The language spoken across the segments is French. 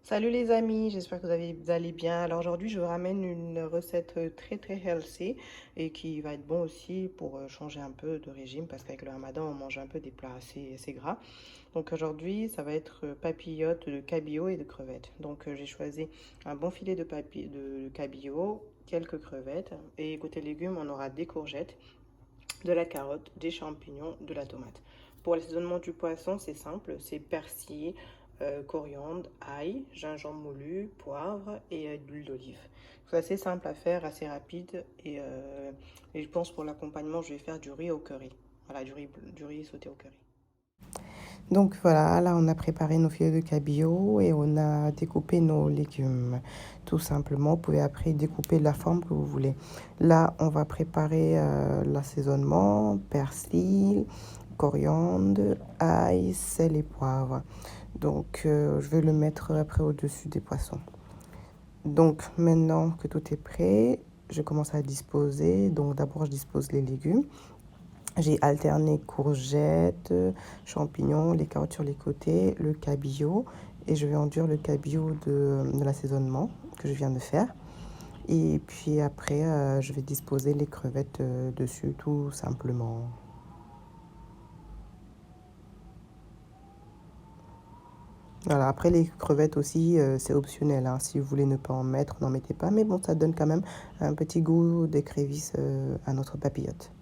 Salut les amis, j'espère que vous allez bien. Alors aujourd'hui, je vous ramène une recette très très healthy et qui va être bon aussi pour changer un peu de régime parce qu'avec le ramadan, on mange un peu des plats assez gras. Donc aujourd'hui, ça va être papillotes de cabillaud et de crevettes. Donc j'ai choisi un bon filet de cabillaud, quelques crevettes et côté légumes, on aura des courgettes, de la carotte, des champignons, de la tomate. Pour l'assaisonnement du poisson, c'est simple, c'est persil, coriandre, ail, gingembre moulu, poivre et de l'huile d'olive. C'est assez simple à faire, assez rapide et je pense pour l'accompagnement, je vais faire du riz au curry. Voilà, du riz sauté au curry. Donc voilà, là on a préparé nos filets de cabillaud et on a découpé nos légumes. Tout simplement, vous pouvez après découper de la forme que vous voulez. Là, on va préparer l'assaisonnement, persil, coriandre, ail, sel et poivre. Donc je vais le mettre après au-dessus des poissons. Donc maintenant que tout est prêt, je commence à disposer. Donc d'abord je dispose les légumes. J'ai alterné courgettes, champignons, les carottes sur les côtés, le cabillaud. Et je vais enduire le cabillaud de l'assaisonnement que je viens de faire. Et puis après, je vais disposer les crevettes dessus tout simplement. Voilà, après les crevettes aussi, c'est optionnel, hein. Si vous voulez ne pas en mettre, n'en mettez pas. Mais bon, ça donne quand même un petit goût d'écrevisse à notre papillote.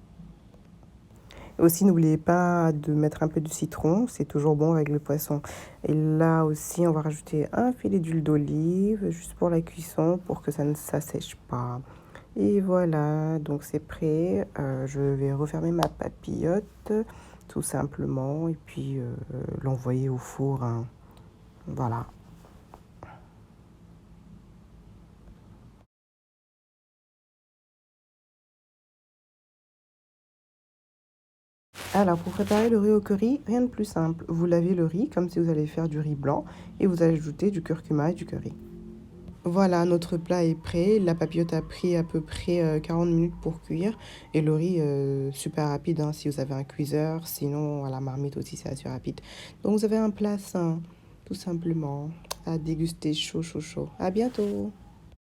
Aussi, n'oubliez pas de mettre un peu de citron, c'est toujours bon avec le poisson. Et là aussi, on va rajouter un filet d'huile d'olive, juste pour la cuisson, pour que ça ne s'assèche pas. Et voilà, donc c'est prêt. Je vais refermer ma papillote, tout simplement, et puis l'envoyer au four, hein. Voilà. Alors, pour préparer le riz au curry, rien de plus simple. Vous lavez le riz comme si vous allez faire du riz blanc et vous ajoutez du curcuma et du curry. Voilà, notre plat est prêt. La papillote a pris à peu près 40 minutes pour cuire. Et le riz, super rapide, hein, si vous avez un cuiseur. Sinon, à la marmite aussi, c'est assez rapide. Donc, vous avez un plat sain, tout simplement, à déguster chaud, chaud, chaud. À bientôt!